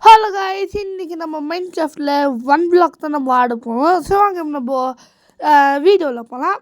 Hello guys, இன்றைக்கி நம்ம mind கிராஃப்டில் one black தான் நம்ம ஆட போகிறோம். ஸோ வாங்க நம்ம வீடியோவில் போகலாம்.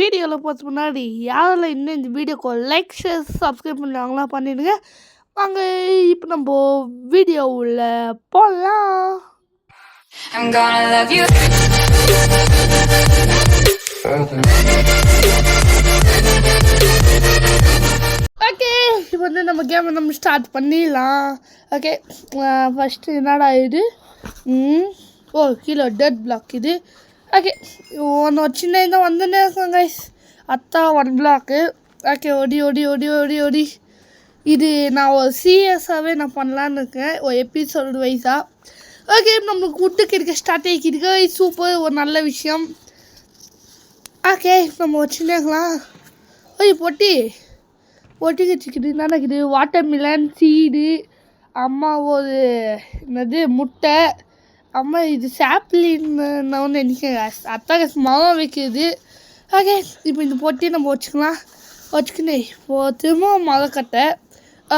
வீடியோவில் போகிறதுக்கு முன்னாடி யாரெல்லாம் இன்னும் இந்த வீடியோக்கு லைக் ஷேர் சப்ஸ்கிரைப் பண்ணுறாங்களா பண்ணிவிடுங்க. வாங்க இப்போ நம்ம வீடியோவில் போகலாம். ஓகே, இப்போ வந்து நம்ம கேமை நம்ம ஸ்டார்ட் பண்ணிடலாம். ஓகே, ஃபஸ்ட்டு என்னடா இது? கீழே டெட் பிளாக் இது. ஓகே, ஒன்று சின்ன தான் வந்துன்னே இருக்கோம் கைஸ். அத்தா ஒன் பிளாக்கு. ஓகே, ஒடி ஒடி ஒடி ஒடி ஒடி. இது நான் ஒரு சீரியஸாகவே நான் பண்ணலான்னு இருக்கேன், ஒரு எபிசோடு வைஸாக. ஓகே, நம்மளுக்கு விட்டு கிடைக்க ஸ்டார்ட் ஆகிக்கிட்டு சூப்பர், ஒரு நல்ல விஷயம். ஓகே, நம்ம வச்சுருக்கலாம். பொட்டி ஒட்டிக்கிட்டு என்னக்குது? வாட்டர்மிலன் சீடு, அம்மா ஒரு என்னது முட்டை, அம்மா இது சாப்லின்னு நான் வந்து நினைக்கிறேன். அத்தாக மரம் வைக்கிறது. ஓகே, இப்போ இந்த பொட்டியை நம்ம வச்சுக்கினே இப்போது திரும்ப மரக்கட்டை.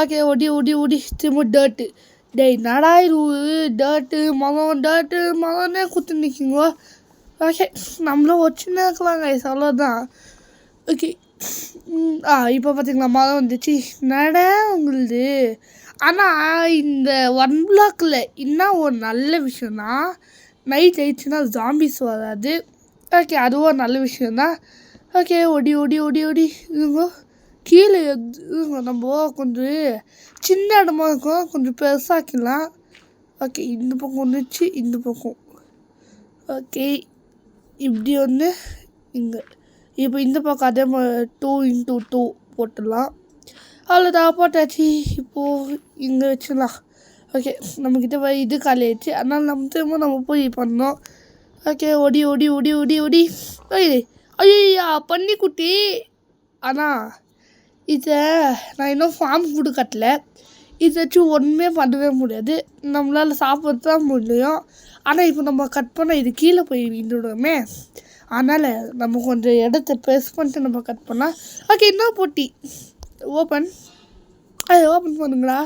ஓகே, ஒடி ஒடி ஒடி திரும்ப டேர்ட்டு. டேய் நடா இது டேர்ட்டு மரம்னே குத்து நிற்கிங்கோ. ஓகே, நம்மளும் வச்சுன்னே இருக்கலாங்க, அவ்வளோதான். ஓகே, இப்போ பார்த்தீங்களா மரம் வந்துச்சு நட உங்களுது. ஆனால் இந்த ஒன் பிளாக்கில் என்ன ஒரு நல்ல விஷயம்னா, நைட் ஆயிடுச்சுன்னா ஜாம்பிஸ் வராது. ஓகே, அதுவும் ஒரு நல்ல விஷயந்தான். ஓகே, ஒடி ஒடி ஒடி ஒடி இதுங்க கீழே இதுங்க. நம்ம கொஞ்சம் சின்ன இடமா இருக்கும், கொஞ்சம் பெருசாக்கலாம். ஓகே, இந்த பக்கம் வந்துச்சு, இந்த பக்கம். ஓகே, இப்படி ஒன்று இங்கே. இப்போ இந்த பக்கம் அதே மாதிரி 2x2 போட்டுடலாம். அவ்வளோதான், போட்டாச்சு. இப்போது இங்கே வச்சிடலாம். ஓகே, நம்மக்கிட்ட இது காலி ஆயிடுச்சு, அதனால் நம்ம போய் பண்ணோம். ஓகே, ஒடி ஒடி ஒடி ஒடி ஒடி. ஐயா பன்னிக்குட்டி. ஆனால் இதை நான் இன்னும் ஃபார்ம் ஃபுட்டு கட்டல. இதை வச்சு ஒன்றுமே பண்ணவே முடியாது, நம்மளால் சாப்பிட்றது தான் முடியும். ஆனால் இப்போ நம்ம கட் பண்ண இது கீழே போய் விழுந்துடுவோமே, அதனால் நம்ம கொஞ்சம் இடத்த ப்ரெஸ் பண்ணிட்டு நம்ம கட் பண்ணலாம். ஓகே, இன்னொரு பொட்டி ஓப்பன் பண்ணுங்களா?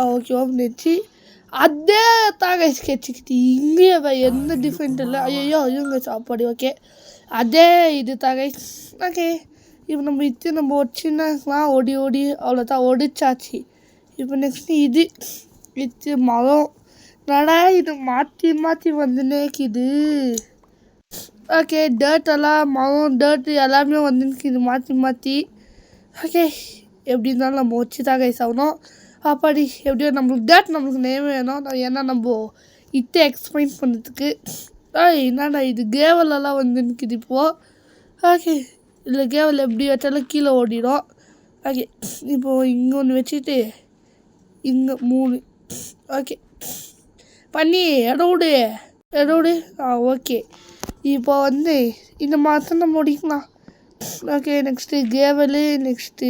ஓகே, ஓப்பன் ஆயிடுச்சு. அதே தாங்க ஸ்கெட்சுக்கிட்டு இங்கேயே எந்த டிஃப்ரெண்ட் இல்லை. ஐயோ இவங்க சாப்பாடு. ஓகே, அதே இது தாங்க. ஓகே, இப்போ நம்ம வச்சுன்னாக்கலாம். ஒடி ஒடி அவ்வளோதான், ஒடிச்சாச்சு. இப்போ நெக்ஸ்ட்டு இது மரம் நடா. இது மாற்றி வந்துனேக்குது. ஓகே, டேர்ட்டெல்லாம் மரம் டேர்ட்டு எல்லாமே வந்துன்னு மாற்றி. ஓகே, எப்படி இருந்தாலும் நம்ம வச்சு தான் கைஸ் ஆகணும். அப்படி எப்படியோ நம்மளுக்கு நேம் வேணும், ஏன்னா நம்ம எக்ஸ்பிளைன் பண்ணுறதுக்கு. என்னடா இது கேவலெல்லாம் வந்துன்னுக்குது இப்போது. ஓகே, இல்லை கேவல் எப்படி வச்சாலும் கீழே ஓடிடும். ஓகே, இப்போது இங்கே ஒன்று வச்சுட்டு இங்கே 3. ஓகே, பண்ணி இடோடு. ஓகே, இப்போ வந்து இந்த மாதம் நம்ம முடிக்கலாம். ஓகே, நெக்ஸ்ட்டு கேவலு. நெக்ஸ்ட்டு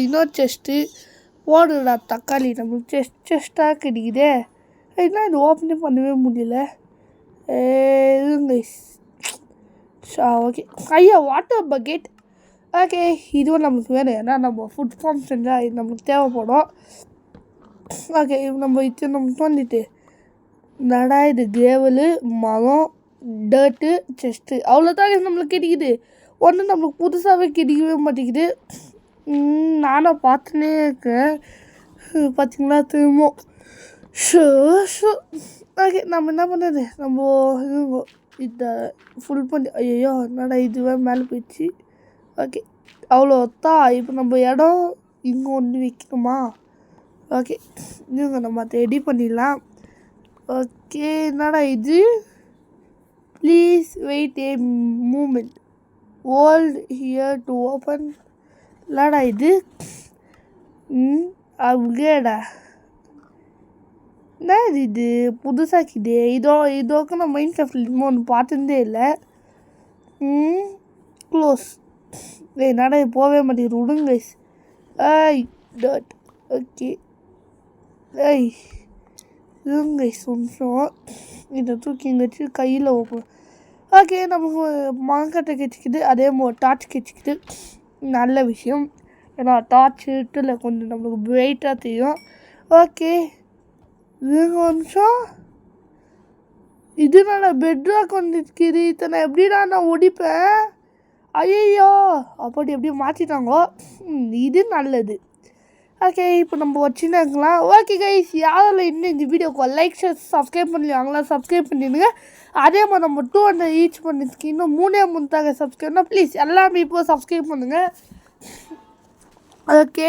இன்னொரு செஸ்ட்டு ஓடுடா தக்காளி. நம்மளுக்கு செஸ்ட்டாக கிடைக்குதே. என்ன இது ஓப்பனே பண்ணவே முடியல. ஓகே, ஐயா வாட்டர் பக்கெட். ஓகே, இதுவும் நமக்கு வேணும், ஏன்னா நம்ம ஃபுட் ஃபார்ம் செஞ்சால் இது நம்மளுக்கு தேவைப்படும். ஓகே, நம்ம நமக்கு வந்துட்டு நடா இது கேவலு மரம் டேர்ட்டு செஸ்ட்டு அவ்வளோதான் நம்மளுக்கு கிடைக்குது. ஒன்றும் நம்மளுக்கு புதுசாகவே கிடைக்கவே மாட்டேங்குது. நானும் பார்த்துன்னே இருக்கேன். பார்த்திங்களா திரும்ப. ஓகே, நம்ம என்ன பண்ணுறது, நம்ம இதை ஃபுல் பண்ணி. ஐயோ என்னடா இதுவே மேலே போயிடுச்சு. ஓகே, அவ்வளோதான். இப்போ நம்ம இடம் இங்கே ஒன்று வைக்கணுமா? ஓகே, இவங்க நம்ம அதை ரெடி பண்ணிடலாம். ஓகே, என்னடா இது? Please wait a moment, hold here to open. இல்லடா இது அப்கிரேடா? என்ன இது புதுசாக்குது? இதோக்கு நான் மைண்ட் கிராஃப்ட் ஒன்று பார்த்துருந்தே இல்லை. க்ளோஸ். என்னடா போகவே மாட்டேங்குது, விடுங்க. டட். ஓகே, இருங்க நிமிஷம், இதை தூக்கி இங்கே வச்சு கையில் ஓப்பன். ஓகே, நமக்கு மரக்கட்டை கெச்சிக்குது, அதே மாதிரி டார்ச் கெச்சிக்குது. நல்ல விஷயம், ஏன்னா டார்ச் இருட்டில் கொஞ்சம் நம்மளுக்கு பிரைட்டாக தெரியும். ஓகே இருங்க ஒரு நிமிஷம். இது நான் பெட்ராக் வந்துருக்குது. இத்தனை எப்படிடா நான் ஒடிப்பேன்? ஐயோ அப்படி எப்படி மாற்றிட்டாங்கோ. இது நல்லது. ஓகே இப்போ நம்ம வச்சுன்னு இருக்கலாம். ஓகே கைஸ், யாரும் இன்னும் இந்த வீடியோக்கு லைக் ஷேர் சப்ஸ்கிரைப் பண்ணலாங்களா? சப்ஸ்கிரைப் பண்ணிடுங்க. அதே மாதிரி நம்ம 200 ரீச் பண்ணிருக்கு. இன்னும் 3 தாங்க சப்ஸ்கிரைப்னா ப்ளீஸ் எல்லாமே இப்போ சப்ஸ்கிரைப் பண்ணுங்கள். ஓகே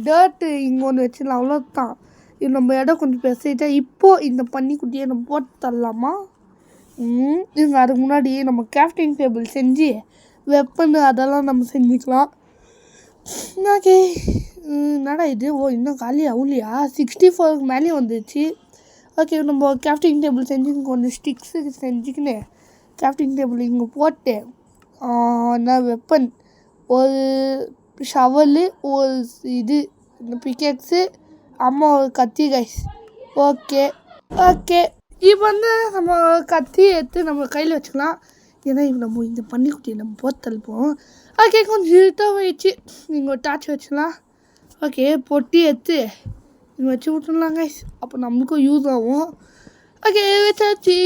டர்ட்டு இங்கே ஒன்று வச்சிடலாம், அவ்வளோதான். இது நம்ம இடம் கொஞ்சம் பேசிட்டா இப்போது இந்த பன்னிக்குட்டியை நம்ம போட்டு தரலாமா? இங்கே அதுக்கு முன்னாடி நம்ம கிராஃப்டிங் டேபிள் செஞ்சு வெப்பன் அதெல்லாம் நம்ம செஞ்சுக்கலாம். ஓகே என்னடா இது? இன்னும் காலி ஆகலையா? 64 மேலேயும் வந்துச்சு. ஓகே நம்ம கிராஃப்டிங் டேபிள் செஞ்சு கொஞ்சம் ஸ்டிக்ஸு செஞ்சுக்கின்னு கிராஃப்டிங் டேபிள் இங்கே போட்டு என்ன வெப்பன், ஒரு ஷவலு, ஒரு இது பிக்கெக்ஸு, அம்மா ஒரு கத்தி கைஸ். ஓகே இப்போ நம்ம கத்தி எடுத்து நம்ம கையில் வச்சுக்கலாம். ஏன்னா இப்போ நம்ம இந்த பன்னிக்குட்டியை நம்ம போட்டு தள்ளுப்போம். ஓகே கொஞ்சம் இருட்டாக வச்சு நீங்கள் ஒரு டார்ச் வச்சுக்கலாம். ஓகே பொட்டி எடுத்து நீங்கள் வச்சு விட்டுலாம் கைஸ், அப்போ நம்மளுக்கும் யூஸ் ஆகும். ஓகே வச்சாச்சு.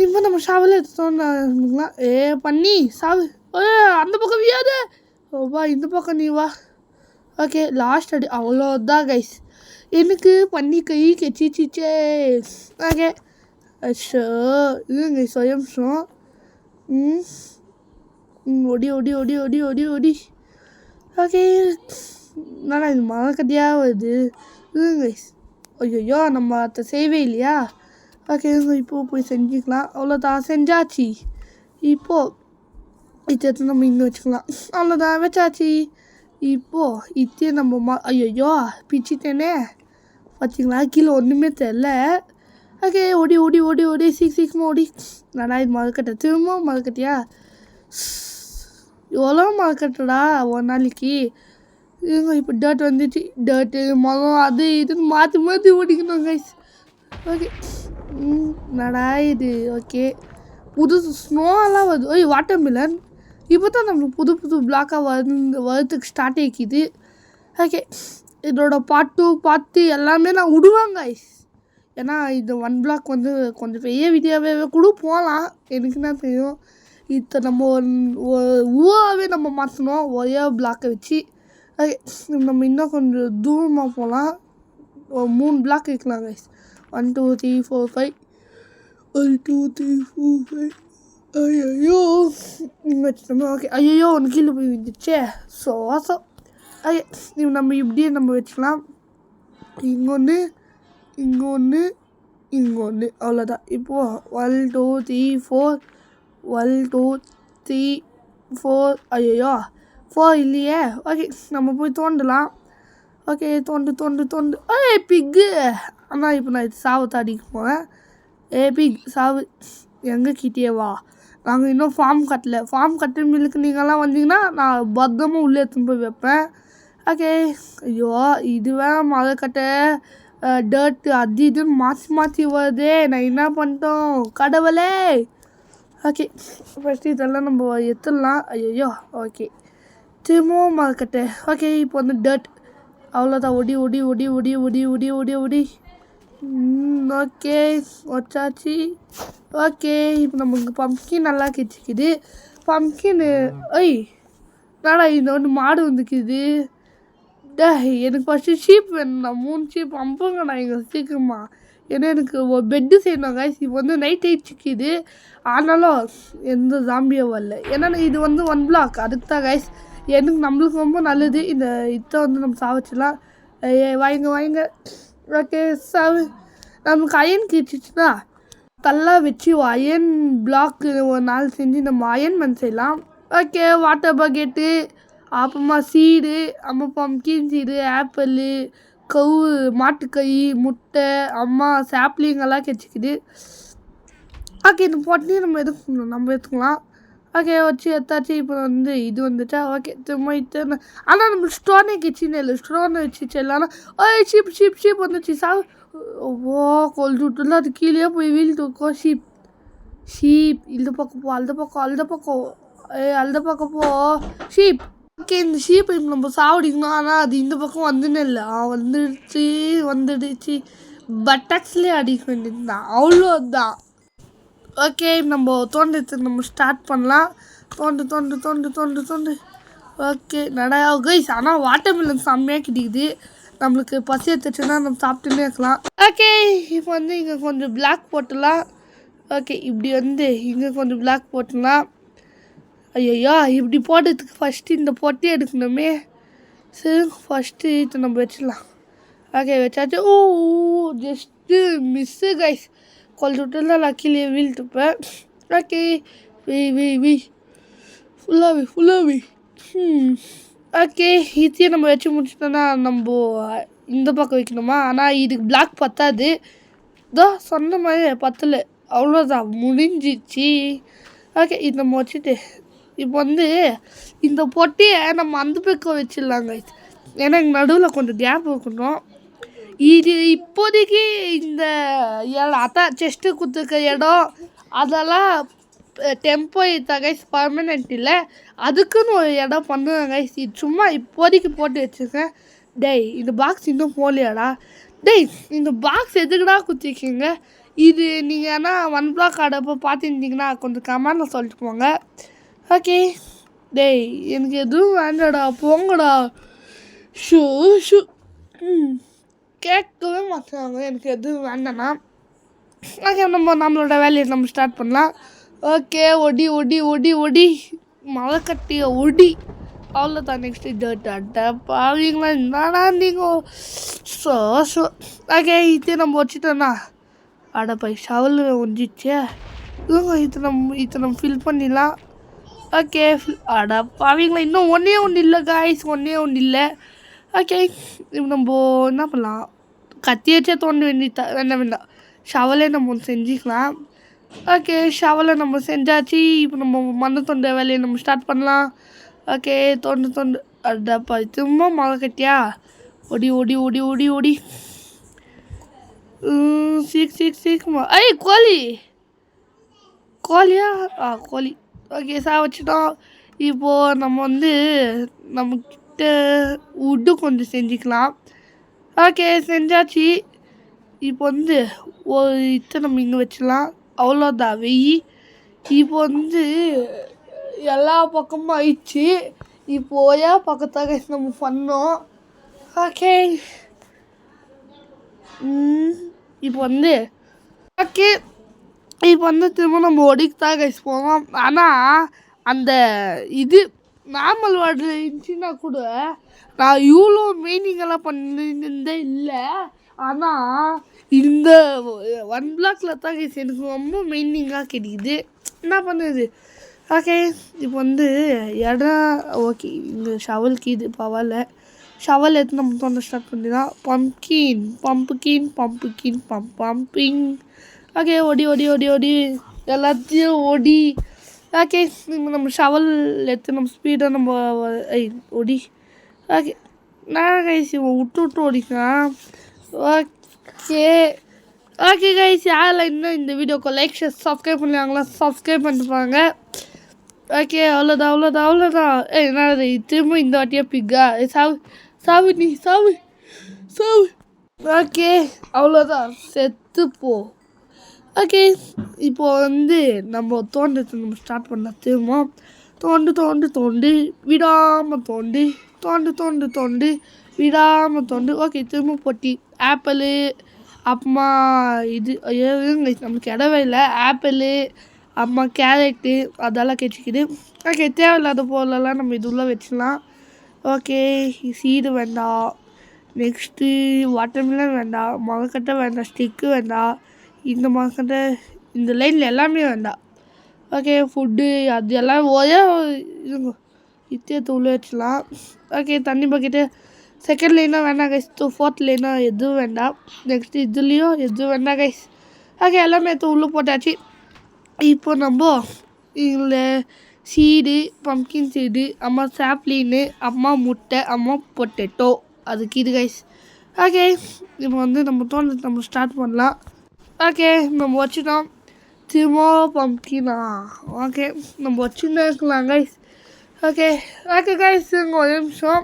இப்போ நம்ம ஷாவில் எடுத்துட்டோம்னா பண்ணி சாவு. அந்த பக்கம் வியாது வா, இந்த பக்கம் நீ வா. ஓகே லாஸ்ட் அடி, அவ்வளோதான் கைஸ். எனக்கு பண்ணி கை கெச்சிச்சே. ஓகே அச்சோ இதுங்க சுயம்சம். ஒடி ஒடி ஒடி ஒடி ஒடி ஒடி. ஓகே என்னடா இது மரக்கட்டியாக வருது கைஸ். ஐயோ நம்ம அதை செய்வே இல்லையா? ஓகே இப்போது போய் செஞ்சுக்கலாம். அவ்வளோதான் செஞ்சாச்சு. இப்போது இதை எடுத்து நம்ம இங்கே வச்சுக்கலாம். அவ்வளோதான் வச்சாச்சு. இப்போது இத்தையே நம்ம ஐயோ பிச்சிட்டேனே பார்த்தீங்களா? கீழே ஒன்றுமே தெரில. ஓகே ஓடி ஓடி ஓடி ஓடி சீக்கிரமாக ஓடி. நானா இது மரக்கட்டை திரும்பவும் மரக்கட்டியா? எவ்வளோ மரக்கட்டடா ஒரு நாளைக்கு? இதுங்க இப்போ டர்ட் வந்துச்சு. டர்ட்டு மரம் அது இதுன்னு மாற்றி மாற்றி ஓடிக்கணும் கைஸ். ஓகே நடா இது. ஓகே புதுசு ஸ்னோவெல்லாம் வருது. வாட்டர் மிலன் இப்போ தான் நம்மளுக்கு புது புது பிளாக்காக வரதுக்கு ஸ்டார்ட் ஆகிக்குது. ஓகே இதோட பார்ட் 2 பார்ட் 3 எல்லாமே நான் விடுவேன் கைஸ். ஏன்னா இது 1 பிளாக் கொஞ்சம் பெரிய வீடியோவே கூட போகலாம். எனக்கு என்ன தெரியும், இதை நம்ம ஊராகவே நம்ம மாற்றணும் ஒரே பிளாக்கை வச்சு. ஓகே நம்ம இன்னும் கொஞ்சம் தூரமாக போகலாம். 3 பிளாக் வைக்கலாம் கைஸ். 1 2 3 4 5 1 2 3 4 5. ஐயோ இங்கே வச்சுட்டோமா? ஓகே ஐயோ ஒன்று கீழே போய் வந்துச்சே சோசம். ஓகே நம்ம இப்படியே நம்ம வச்சுக்கலாம். இங்கே ஒன்று இங்கே ஒன்று இங்கே ஒன்று, அவ்வளோதான். இப்போது 1 2 3 4 1 2 3 4. ஐயோ 4 இல்லையே. ஓகே நம்ம போய் தோண்டலாம். ஓகே தோண்டு. பிக்கு. ஆனால் இப்போ நான் இது சாவு தாடிக்கு போவேன். பிக் சாவு எங்கே கிட்டே வா. நாங்கள் இன்னும் ஃபார்ம் கட்டல மில்லுக்கு நீங்கள்லாம் வந்தீங்கன்னா நான் பத்திரமாக உள்ளே எடுத்துன்னு போய் வைப்பேன். ஓகே ஐயோ இது வேறு மரக்கட்டை டர்ட்டு அது இதுன்னு மாற்றி வருதே. நான் என்ன பண்ணிட்டோம் கடவுளே. ஓகே ஃபஸ்ட்டு இதெல்லாம் நம்ம எடுத்துடலாம். ஐயோ ஓகே திரும்பவும் மரக்கட்டை. ஓகே இப்போ டர்ட் அவ்வளோதான். ஒடி ஒடி ஒடி ஒடி ஒடி ஒடி ஒடி ஒடி. ஓகே வச்சாச்சு. ஓகே இப்போ நமக்கு பம்ப்கின் நல்லா கிடச்சிக்குது. பம்ப்கின் என்னடா இந்த ஒன்று மாடு வந்துக்குது. எனக்கு ஃபஸ்ட்டு ஷீப் வேணும்ண்ணா. 3 ஷீப் அம்புங்கண்ணா இங்கே சீக்கிரமா. ஏன்னா எனக்கு ஒரு பெட்டு செய்யணும் கைஸ். இப்போ நைட் ஆயிடுச்சுக்குது. ஆனாலும் எந்த ஜாம்பியும் வரல. ஏன்னா இது 1 பிளாக் அதுக்கு தான் கைஸ். நம்மளுக்கு ரொம்ப நல்லது. இதை நம்ம சாவச்சிடலாம். வாங்க. ஓகே சாவு. நமக்கு அயன் கிடச்சிச்சுன்னா கல்லாக வச்சு அயன் பிளாக் ஒரு நாள் செஞ்சு நம்ம அயன் மண் செய்யலாம். ஓகே வாட்டர் பக்கெட்டு, அப்புறமா சீடு, அம்மா பம்கின் சீடு, ஆப்பிள், கவு, மாட்டுக்கை, முட்டை, அம்மா சாப்ளிங் எல்லாம் கிடச்சிக்குது. ஓகே இந்த போட்டு நம்ம எடுத்துக்கலாம். ஓகே வச்சு எடுத்தாச்சு. இப்போ இது வந்துச்சா? ஓகே திரும்ப இது. ஆனால் நம்ம ஸ்டோனே கிச்சின்னு இல்லை. ஸ்டோனை வச்சு செல்லானா ஷீப் வந்துச்சு சாவு. ஓ கொல்து விட்டுல அது கீழே போய் வீழ்த்துக்கோ. ஷீப் இந்த பக்கம் போ, அந்த பக்கம் போ. ஷீப் ஓகே இந்த ஷீப்பை நம்ம சாப்பிடிக்கணும். ஆனால் அது இந்த பக்கம் வந்துன்னு இல்லை. வந்துடுச்சு பட்டக்ஸ்லேயே அடிக்க வேண்டியது தான், அவ்வளோதான். ஓகே நம்ம தோண்டத்துக்கு நம்ம ஸ்டார்ட் பண்ணலாம். தோண்டு தோண்டு தோண்டு தோண்டு தோண்டு. ஓகே நடா கைஸ். ஆனால் வாட்டர்மெலன் செம்மையாக கிடைக்குது. நம்மளுக்கு பசி எடுத்துச்சுன்னா நம்ம சாப்பிட்டுன்னே இருக்கலாம். ஓகே இப்போ வந்து இங்கே கொஞ்சம் பிளாக் போட்டுடலாம். ஓகே இப்படி வந்து இங்கே கொஞ்சம் பிளாக் போட்டுடலாம். ஐயோ இப்படி போடுறதுக்கு ஃபஸ்ட்டு இந்த பொட்டி எடுக்கணுமே. சரி ஃபஸ்ட்டு இதை நம்ம வச்சிடலாம். ஓகே வச்சாச்சு. ஓ ஜஸ்ட்டு மிஸ்ஸு கைஸ். கொஞ்சம் விட்டுலாம் லக்கிலேயே வீழ்த்துப்பேன். ஓகே வி ஃபுல்லாகவே ஓகே இதையும் நம்ம வச்சு முடிச்சிட்டோன்னா நம்ம இந்த பக்கம் வைக்கணுமா? ஆனால் இதுக்கு பிளாக் பத்தாது. இதோ சொன்ன மாதிரி பத்தலை, அவ்வளோதான் முடிஞ்சிச்சு. ஓகே இது நம்ம வச்சுட்டு இப்போ வந்து இந்த பொட்டியை நம்ம அந்த பக்கம் வச்சிடலாங்க. ஏன்னா எங்கள் நடுவில் கொஞ்சம் கேப் இருக்கணும். இது இப்போதைக்கு இந்த இடம் அதான் செஸ்ட்டு குத்துக்க இடம் அதெல்லாம் டெம்போ கைஸ், பர்மனெண்ட் இல்லை. அதுக்குன்னு ஒரு இடம் பண்ணுவேன் கைஸ். இது சும்மா இப்போதைக்கு போட்டு வச்சுருக்கேன். டேய் இந்த பாக்ஸ் இன்னும் போகலையாடா? டேய் இந்த பாக்ஸ் எதுக்குடா குத்திக்கிங்க? இது நீங்கள் ஏன்னா 1 பிளாக் ஆடப்போ பார்த்துருந்தீங்கன்னா கொஞ்சம் கமெண்டில் சொல்லிட்டு போங்க. ஓகே டேய் எனக்கு எதுவும் வேண்டாடா, போங்கடா. ஷூ கேட்கவே மாட்டாங்க எனக்கு எதுவும் வேண்டாண்ணா. ஓகே நம்மளோட வேலையை நம்ம ஸ்டார்ட் பண்ணலாம். ஓகே ஒடி மழை கட்டிய ஒடி, அவ்வளோதான். நெக்ஸ்ட்டு பாவீங்களா என்னடா நீங்கள் ஸோ ஓகே இது நம்ம வச்சுட்டோண்ணா. அடப்பை ஷவல் ஒஞ்சிச்சே. இது நம்ம ஃபில் பண்ணிடலாம். ஓகே அடா பாவீங்களா இன்னும் ஒன்றே இல்லை காய்ஸ், ஒன்றே இல்லை. ஓகே இப்போ நம்ம என்ன பண்ணலாம்? கத்தி வச்சே தோண்ட வேண்டாம், ஷவலே நம்ம ஒன்று செஞ்சுக்கலாம். ஓகே ஷவலை நம்ம செஞ்சாச்சு. இப்போ நம்ம மண்ணை தோண்ட வேலையை நம்ம ஸ்டார்ட் பண்ணலாம். ஓகே தோண்டு அடப்பா திரும்ப மழை கட்டியா? ஓடி சீக்கிரமா. ஐய் கோழியா? கோழி. ஓகே வச்சுட்டோம். இப்போது நம்ம வந்து நம்மக்கிட்ட உட்டு கொஞ்சம் செஞ்சுக்கலாம். ஓகே செஞ்சாச்சு. இப்போ வந்து ஒரு நம்ம இங்கே வச்சிடலாம், அவ்வளோதான். வெயி இப்போ வந்து எல்லா பக்கமும் ஆயிடுச்சு. இப்போ ஒரே பக்கத்தாக நம்ம பண்ணோம். ஓகே இப்போ வந்து திரும்ப நம்ம ஒடிக்குதான் கைஸ் போவோம். ஆனால் அந்த இது நார்மல் வாட்டர் இருந்துச்சுன்னா கூட நான் இவ்வளோ மீனிங்கெல்லாம் பண்ணியிருந்தே இல்லை. ஆனால் இந்த 1 பிளாக்கில் தான் கைஸ் எனக்கு ரொம்ப மீனிங்காக கிடைக்குது. என்ன பண்ணுது? ஓகே இப்போ வந்து இடம் ஓகே இந்த ஷவலுக்கு இது பரவாயில்ல. ஷவல் எடுத்து நம்ம தோண்ட ஸ்டார்ட் பண்ணிடலாம். பம்பிங். ஓகே ஓடி எல்லாத்தையும் ஓடி. ஓகே நம்ம ஷவல் எடுத்து நம்ம ஸ்பீடாக நம்ம ஓடி. ஓகே நான் கைஸ் விட்டு ஓடிக்கலாம். ஓகே கைஸ் யாரில் இன்னும் இந்த வீடியோக்கு லைக் ஷேர் சப்ஸ்கிரைப் பண்ணுவாங்களா? சப்ஸ்கிரைப் பண்ணிப்பாங்க. ஓகே அவ்வளோதான். என்ன திரும்ப இந்த வாட்டியாக பிக்கா சாவு. ஓகே அவ்வளோதான், செத்துப்போ. ஓகே இப்போ வந்து நம்ம தோண்டத்தை நம்ம ஸ்டார்ட் பண்ணலாம். திரும்ப தோண்டு விடாமல் தோண்டு விடாமல் தோண்டு. ஓகே திரும்ப பொட்டி ஆப்பிள் அப்புறமா இது நமக்கு இடவே இல்லை. ஆப்பிள் அப்புறமா கேரட்டு அதெல்லாம் கிடைச்சிக்குது. ஓகே தேவையில்லாத பொருளெல்லாம் நம்ம இது உள்ளே வச்சிடலாம். ஓகே சீடு வேண்டாம், நெக்ஸ்ட்டு வாட்டர்மெலன் வேண்டாம், மரக்கட்டை வேண்டாம், ஸ்டிக்கு வேண்டாம், இந்த மரக்கட்டை இந்த லைனில் எல்லாமே வேண்டாம். ஓகே ஃபுட்டு அது எல்லாம் ஒரே இதுங்க இத்தியத்தை உள்ளே வச்சிடலாம். ஓகே தண்ணி பக்கெட்டு செகண்ட் லைனாக வேண்டாம் கைஸ். 4th லைனாக எதுவும் வேண்டாம். நெக்ஸ்ட்டு இதுலேயும் எதுவும் வேண்டாம் கைஸ். ஓகே எல்லாமே எடுத்து உள்ளே போட்டாச்சு. இப்போ நம்ம இதில் சீடு, பம்கின் சீடு, அம்மா சாப்ளின்னு, அம்மா முட்டை, அம்மா பொட்டேட்டோ அதுக்கு இது கைஸ். ஓகே இப்போ வந்து நம்ம ஸ்டார்ட் பண்ணலாம். ஓகே நம்ம வச்சுட்டோம். திரும்ப பம்கினா ஓகே நம்ம வச்சுன்னு இருக்கலாம் கைஸ். ஓகே ஓகே கைஸ் ஒரு நிமிஷம்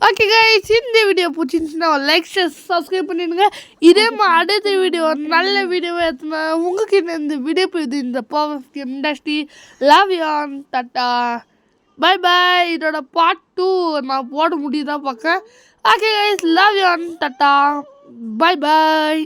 ஓகே கைஸ் இந்த வீடியோ பிடிச்சிருந்துச்சுன்னா லைக் சப்ஸ்கிரைப் பண்ணிடுங்க. இதே மாதிரி அடுத்த வீடியோ நல்ல வீடியோவை எடுத்துனா உங்ககிட்ட இந்த வீடியோ போயிடுது இந்த power game industry. Love you on tata bye bye. இதோட பார்ட் 2 நான் போட முடியுதா பார்க்க. Okay guys love you on tata bye bye.